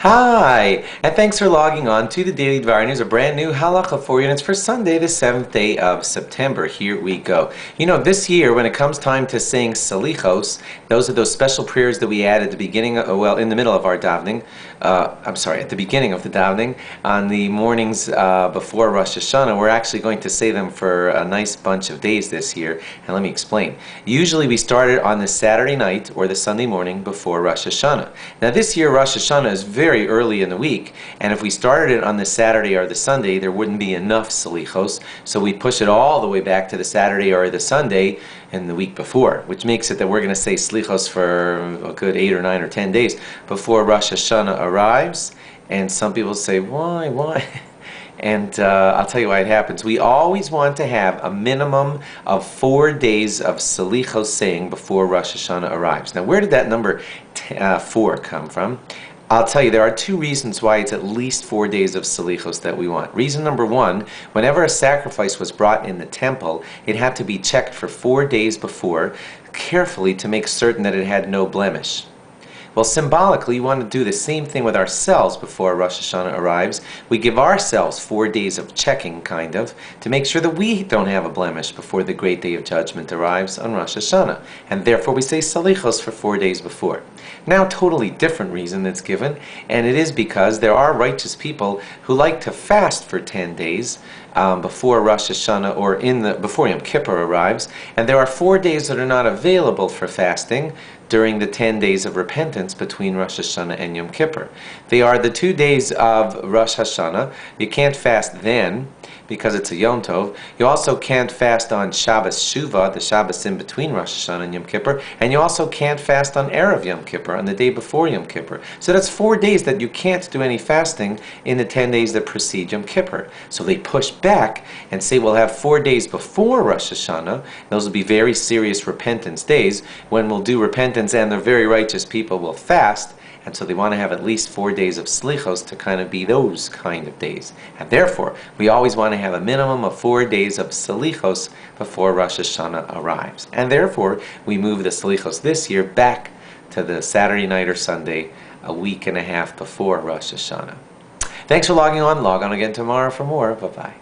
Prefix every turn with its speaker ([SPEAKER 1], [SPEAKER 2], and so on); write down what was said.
[SPEAKER 1] Hi, and thanks for logging on to the Daily Dvar News, a brand new halacha for you, and it's for Sunday, the 7th day of September. Here we go. You know, this year, when it comes time to sing salichos, those are those special prayers that we add at the beginning, in the middle of our davening, at the beginning of the davening, on the mornings before Rosh Hashanah. We're actually going to say them for a nice bunch of days this year, and let me explain. Usually we start it on the Saturday night or the Sunday morning before Rosh Hashanah. Now this year, Rosh Hashanah is very early in the week, and if we started it on the Saturday or the Sunday, there wouldn't be enough salichos, so we push it all the way back to the Saturday or the Sunday in the week before, which makes it that we're going to say salichos for a good 8 or 9 or 10 days before Rosh Hashanah arrives. And some people say, why? And I'll tell you why it happens. We always want to have a minimum of 4 days of salichos saying before Rosh Hashanah arrives. Now, where did that number 4 come from? I'll tell you, there are 2 reasons why it's at least 4 days of salichos that we want. Reason number 1, whenever a sacrifice was brought in the temple, it had to be checked for 4 days before, carefully to make certain that it had no blemish. Well, symbolically, we want to do the same thing with ourselves before Rosh Hashanah arrives. We give ourselves 4 days of checking, kind of, to make sure that we don't have a blemish before the great day of judgment arrives on Rosh Hashanah. And therefore we say salichos for 4 days before. Now, totally different reason that's given, and it is because there are righteous people who like to fast for 10 days before Rosh Hashanah or before Yom Kippur arrives, and there are 4 days that are not available for fasting during the 10 days of repentance between Rosh Hashanah and Yom Kippur. They are the 2 days of Rosh Hashanah. You can't fast then because it's a Yom Tov. You also can't fast on Shabbos Shuvah, the Shabbos in between Rosh Hashanah and Yom Kippur, and you also can't fast on Erev Yom Kippur, on the day before Yom Kippur. So that's 4 days that you can't do any fasting in the 10 days that precede Yom Kippur. So they push back and say we'll have 4 days before Rosh Hashanah. Those will be very serious repentance days when we'll do repentance and the very righteous people will fast. And so they want to have at least 4 days of slichos to kind of be those kind of days. And therefore, we always want to have a minimum of 4 days of slichos before Rosh Hashanah arrives. And therefore, we move the slichos this year back to the Saturday night or Sunday, a week and a half before Rosh Hashanah. Thanks for logging on. Log on again tomorrow for more. Bye-bye.